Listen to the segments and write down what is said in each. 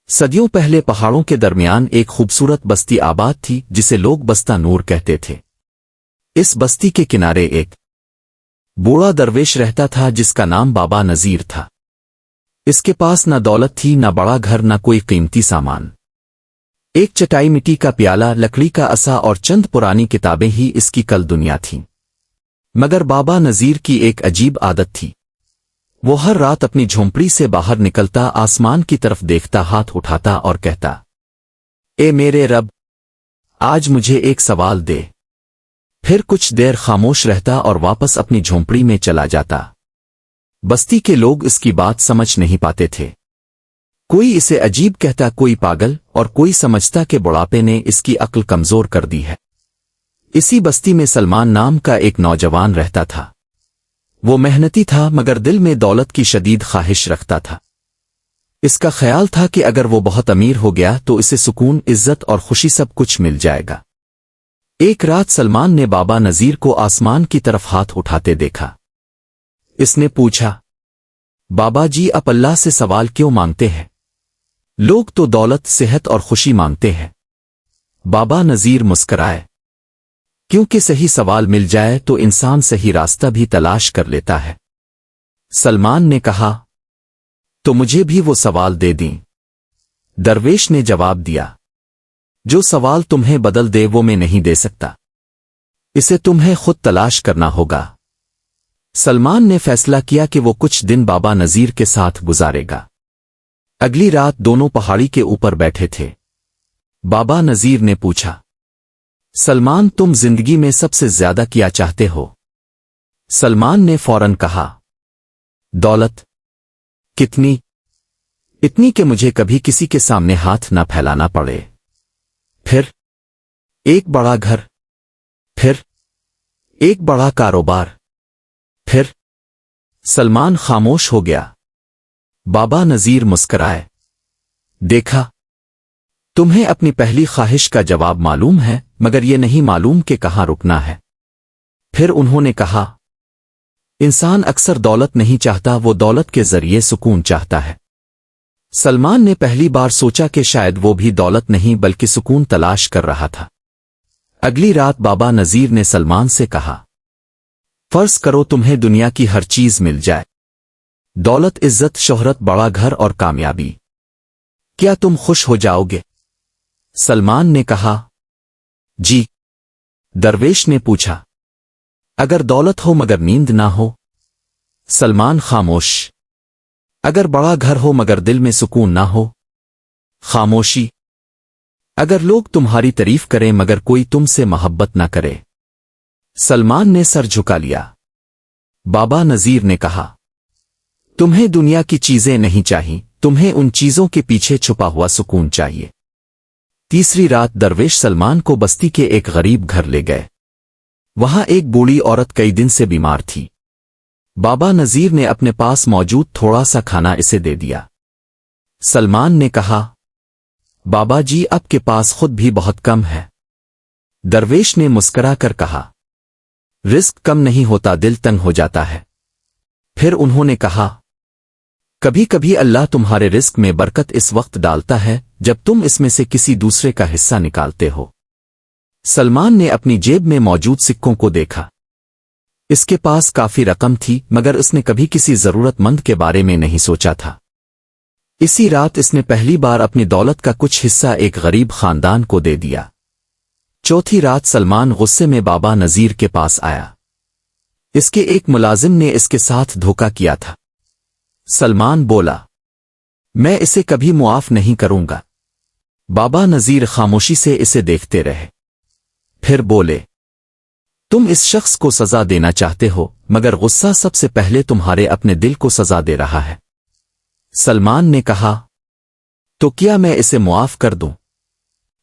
صدیوں پہلے پہاڑوں کے درمیان ایک خوبصورت بستی آباد تھی جسے لوگ بستہ نور کہتے تھے۔ اس بستی کے کنارے ایک بوڑھا درویش رہتا تھا جس کا نام بابا نذیر تھا۔ اس کے پاس نہ دولت تھی، نہ بڑا گھر، نہ کوئی قیمتی سامان۔ ایک چٹائی، مٹی کا پیالہ، لکڑی کا عصا اور چند پرانی کتابیں ہی اس کی کل دنیا تھیں۔ مگر بابا نذیر کی ایک عجیب عادت تھی۔ وہ ہر رات اپنی جھونپڑی سے باہر نکلتا، آسمان کی طرف دیکھتا، ہاتھ اٹھاتا اور کہتا، اے میرے رب، آج مجھے ایک سوال دے۔ پھر کچھ دیر خاموش رہتا اور واپس اپنی جھونپڑی میں چلا جاتا۔ بستی کے لوگ اس کی بات سمجھ نہیں پاتے تھے۔ کوئی اسے عجیب کہتا، کوئی پاگل، اور کوئی سمجھتا کہ بڑھاپے نے اس کی عقل کمزور کر دی ہے۔ اسی بستی میں سلمان نام کا ایک نوجوان رہتا تھا۔ وہ محنتی تھا مگر دل میں دولت کی شدید خواہش رکھتا تھا۔ اس کا خیال تھا کہ اگر وہ بہت امیر ہو گیا تو اسے سکون، عزت اور خوشی سب کچھ مل جائے گا۔ ایک رات سلمان نے بابا نذیر کو آسمان کی طرف ہاتھ اٹھاتے دیکھا۔ اس نے پوچھا، بابا جی، آپ اللہ سے سوال کیوں مانگتے ہیں؟ لوگ تو دولت، صحت اور خوشی مانگتے ہیں۔ بابا نذیر مسکرائے، کیونکہ صحیح سوال مل جائے تو انسان صحیح راستہ بھی تلاش کر لیتا ہے۔ سلمان نے کہا، تو مجھے بھی وہ سوال دے دیں۔ درویش نے جواب دیا، جو سوال تمہیں بدل دے وہ میں نہیں دے سکتا، اسے تمہیں خود تلاش کرنا ہوگا۔ سلمان نے فیصلہ کیا کہ وہ کچھ دن بابا نذیر کے ساتھ گزارے گا۔ اگلی رات دونوں پہاڑی کے اوپر بیٹھے تھے۔ بابا نذیر نے پوچھا، سلمان، تم زندگی میں سب سے زیادہ کیا چاہتے ہو؟ سلمان نے فوراً کہا، دولت۔ کتنی؟ اتنی کہ مجھے کبھی کسی کے سامنے ہاتھ نہ پھیلانا پڑے۔ پھر ایک بڑا گھر۔ پھر ایک بڑا کاروبار۔ پھر سلمان خاموش ہو گیا۔ بابا نذیر مسکرائے، دیکھا، تمہیں اپنی پہلی خواہش کا جواب معلوم ہے، مگر یہ نہیں معلوم کہ کہاں رکنا ہے۔ پھر انہوں نے کہا، انسان اکثر دولت نہیں چاہتا، وہ دولت کے ذریعے سکون چاہتا ہے۔ سلمان نے پہلی بار سوچا کہ شاید وہ بھی دولت نہیں بلکہ سکون تلاش کر رہا تھا۔ اگلی رات بابا نذیر نے سلمان سے کہا، فرض کرو تمہیں دنیا کی ہر چیز مل جائے، دولت، عزت، شہرت، بڑا گھر اور کامیابی، کیا تم خوش ہو جاؤ گے؟ سلمان نے کہا، جی۔ درویش نے پوچھا، اگر دولت ہو مگر نیند نہ ہو؟ سلمان خاموش۔ اگر بڑا گھر ہو مگر دل میں سکون نہ ہو؟ خاموشی۔ اگر لوگ تمہاری تعریف کریں مگر کوئی تم سے محبت نہ کرے؟ سلمان نے سر جھکا لیا۔ بابا نذیر نے کہا، تمہیں دنیا کی چیزیں نہیں چاہیے، تمہیں ان چیزوں کے پیچھے چھپا ہوا سکون چاہیے۔ تیسری رات درویش سلمان کو بستی کے ایک غریب گھر لے گئے۔ وہاں ایک بوڑھی عورت کئی دن سے بیمار تھی۔ بابا نذیر نے اپنے پاس موجود تھوڑا سا کھانا اسے دے دیا۔ سلمان نے کہا، بابا جی، آپ کے پاس خود بھی بہت کم ہے۔ درویش نے مسکرا کر کہا، رزق کم نہیں ہوتا، دل تنگ ہو جاتا ہے۔ پھر انہوں نے کہا، کبھی کبھی اللہ تمہارے رزق میں برکت اس وقت ڈالتا ہے جب تم اس میں سے کسی دوسرے کا حصہ نکالتے ہو۔ سلمان نے اپنی جیب میں موجود سکوں کو دیکھا۔ اس کے پاس کافی رقم تھی مگر اس نے کبھی کسی ضرورت مند کے بارے میں نہیں سوچا تھا۔ اسی رات اس نے پہلی بار اپنی دولت کا کچھ حصہ ایک غریب خاندان کو دے دیا۔ چوتھی رات سلمان غصے میں بابا نذیر کے پاس آیا۔ اس کے ایک ملازم نے اس کے ساتھ دھوکہ کیا تھا۔ سلمان بولا، میں اسے کبھی معاف نہیں کروں گا۔ بابا نذیر خاموشی سے اسے دیکھتے رہے۔ پھر بولے، تم اس شخص کو سزا دینا چاہتے ہو مگر غصہ سب سے پہلے تمہارے اپنے دل کو سزا دے رہا ہے۔ سلمان نے کہا، تو کیا میں اسے معاف کر دوں؟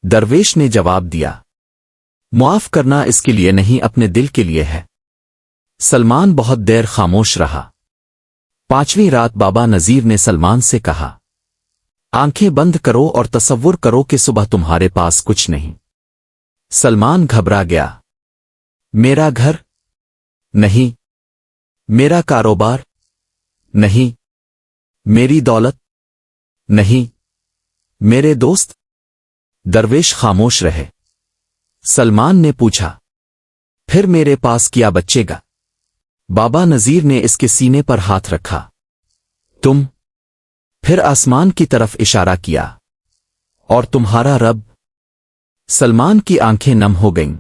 درویش نے جواب دیا، معاف کرنا اس کے لیے نہیں، اپنے دل کے لیے ہے۔ سلمان بہت دیر خاموش رہا۔ پانچویں رات بابا نذیر نے سلمان سے کہا، آنکھیں بند کرو اور تصور کرو کہ صبح تمہارے پاس کچھ نہیں۔ سلمان گھبرا گیا۔ میرا گھر نہیں، میرا کاروبار نہیں، میری دولت نہیں، मेरे दोस्त। दरवेश खामोश रहे। सलमान ने पूछा, फिर मेरे पास क्या बचेगा? बाबा नजीर ने इसके सीने पर हाथ रखा। तुम। फिर आसमान की तरफ इशारा किया। और तुम्हारा रब? सलमान की आंखें नम हो गईं।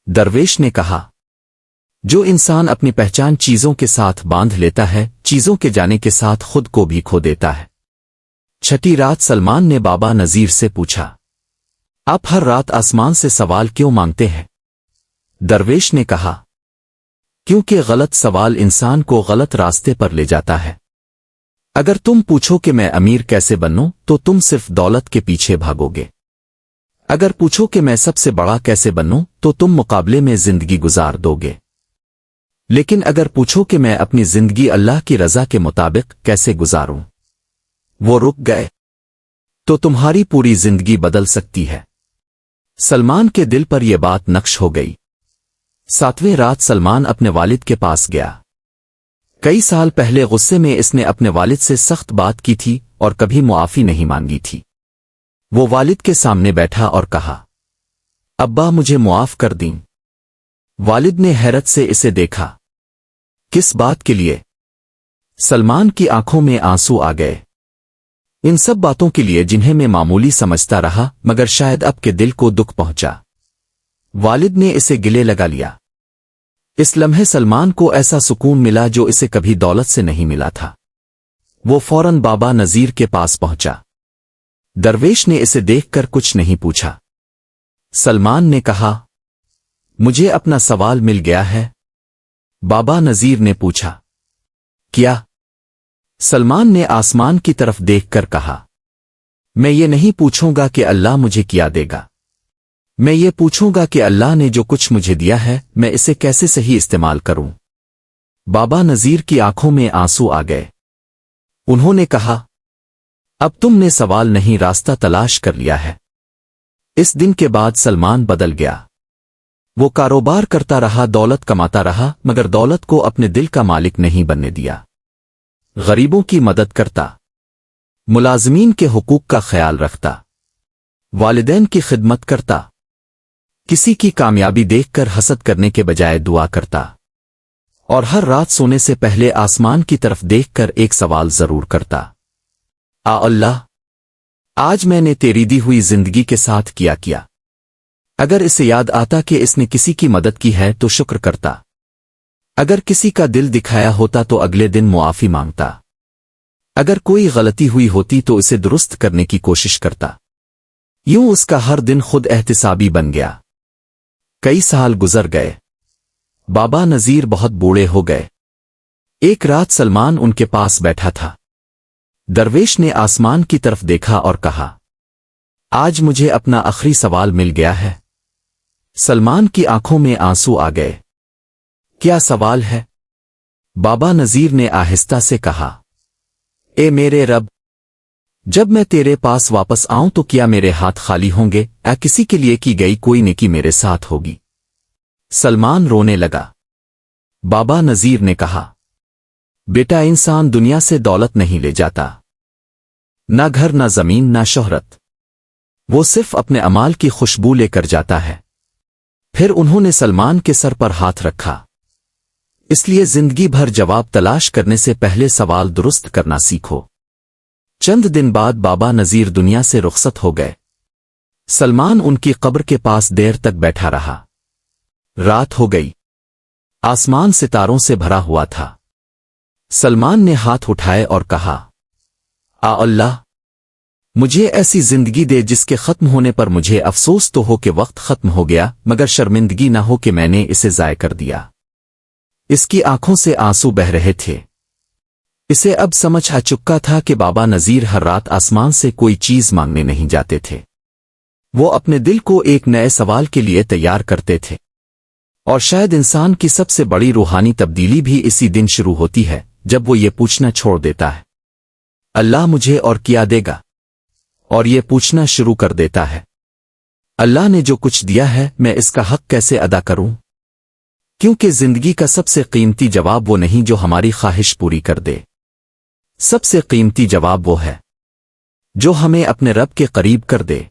दरवेश ने कहा, जो इंसान अपनी पहचान चीजों के साथ बांध लेता है, चीजों के जाने के साथ खुद को भी खो देता है। छठी रात सलमान ने बाबा नजीर से पूछा, आप हर रात आसमान से सवाल क्यों मांगते हैं? दरवेश ने कहा, क्योंकि गलत सवाल इंसान को गलत रास्ते पर ले जाता है। अगर तुम पूछो कि मैं अमीर कैसे बनूं, तो तुम सिर्फ दौलत के पीछे भागोगे। अगर पूछो कि मैं सबसे बड़ा कैसे बनूं, तो तुम मुकाबले में जिंदगी गुजार दोगे। लेकिन अगर पूछो कि मैं अपनी जिंदगी अल्लाह की रजा के मुताबिक कैसे गुजारूं, वो रुक गए, तो तुम्हारी पूरी जिंदगी बदल सकती है। सलमान के दिल पर यह बात नक्श हो गई। 7वें रात सलमान अपने वालिद के पास गया। कई साल पहले गुस्से में इसने अपने वालिद से सख्त बात की थी और कभी मुआफी नहीं मांगी थी। वो वालिद के सामने बैठा और कहा, अब्बा मुझे मुआफ कर दीं। वालिद ने हैरत से इसे देखा। किस बात के लिए? सलमान की आंखों में आंसू आ गए। इन सब बातों के लिए जिन्हें मैं मामूली समझता रहा, मगर शायद अब के दिल को दुख पहुंचा। वालिद ने इसे गिले लगा लिया। इस लम्हे सलमान को ऐसा सुकून मिला जो इसे कभी दौलत से नहीं मिला था। वो फौरन बाबा नजीर के पास पहुंचा। दरवेश ने इसे देखकर कुछ नहीं पूछा। सलमान ने कहा, मुझे अपना सवाल मिल गया है। बाबा नजीर ने पूछा, क्या? सलमान ने आसमान की तरफ देखकर कहा, मैं ये नहीं पूछूंगा कि अल्लाह मुझे क्या देगा। मैं ये पूछूंगा कि अल्लाह ने जो कुछ मुझे दिया है, मैं इसे कैसे सही इस्तेमाल करूं। बाबा नजीर की आंखों में आंसू आ गए। उन्होंने कहा, अब तुमने सवाल नहीं रास्ता तलाश कर लिया है। इस दिन के बाद सलमान बदल गया। वो कारोबार करता रहा, दौलत कमाता रहा, मगर दौलत को अपने दिल का मालिक नहीं बनने दिया। गरीबों की मदद करता, मुलाजमीन के हुकूक का ख्याल रखता, वालिदैन की खिदमत करता, किसी की कामयाबी देखकर हसद करने के बजाय दुआ करता, और हर रात सोने से पहले आसमान की तरफ देखकर एक सवाल जरूर करता, आ अल्लाह, आज मैंने तेरी दी हुई जिंदगी के साथ किया। अगर इसे याद आता कि इसने किसी की मदद की है तो शुक्र करता। अगर किसी का दिल दिखाया होता तो अगले दिन मुआफी मांगता। अगर कोई गलती हुई होती तो इसे दुरुस्त करने की कोशिश करता। यूं उसका हर दिन खुद एहतिसाबी बन गया। कई साल गुजर गए। बाबा नजीर बहुत बूढ़े हो गए। एक रात सलमान उनके पास बैठा था। दरवेश ने आसमान की तरफ देखा और कहा, आज मुझे अपना आखिरी सवाल मिल गया है। सलमान की आंखों में आंसू आ गए। क्या सवाल है? बाबा नजीर ने आहिस्ता से कहा, ए मेरे रब, जब मैं तेरे पास वापस आऊं तो क्या मेरे हाथ खाली होंगे या किसी के लिए की गई कोई नेकी मेरे साथ होगी? सलमान रोने लगा। बाबा नजीर ने कहा, बेटा, इंसान दुनिया से दौलत नहीं ले जाता, ना घर, ना जमीन, ना शोहरत। वो सिर्फ अपने अमाल की खुशबू लेकर जाता है। फिर उन्होंने सलमान के सर पर हाथ रखा। इसलिए जिंदगी भर जवाब तलाश करने से पहले सवाल दुरुस्त करना सीखो। चंद दिन बाद बाबा नजीर दुनिया से रुखसत हो गए। सलमान उनकी कब्र के पास देर तक बैठा रहा। रात हो गई। आसमान सितारों से भरा हुआ था। सलमान ने हाथ उठाए और कहा, आ अल्लाह, मुझे ऐसी जिंदगी दे जिसके खत्म होने पर मुझे अफसोस तो हो कि वक्त खत्म हो गया, मगर शर्मिंदगी ना हो कि मैंने इसे जाय कर दिया। इसकी आंखों से आंसू बह रहे थे। इसे अब समझ आ चुका था कि बाबा नजीर हर रात आसमान से कोई चीज मांगने नहीं जाते थे। वो अपने दिल को एक नए सवाल के लिए तैयार करते थे। और शायद इंसान की सबसे बड़ी रूहानी तब्दीली भी इसी दिन शुरू होती है, जब वो ये पूछना छोड़ देता है, अल्लाह मुझे और क्या देगा, और ये पूछना शुरू कर देता है, अल्लाह ने जो कुछ दिया है मैं इसका हक कैसे अदा करूं? क्योंकि जिंदगी का सबसे कीमती जवाब वो नहीं जो हमारी ख्वाहिश पूरी कर दे। सबसे कीमती जवाब वो है جو ہمیں اپنے رب کے قریب کر دے۔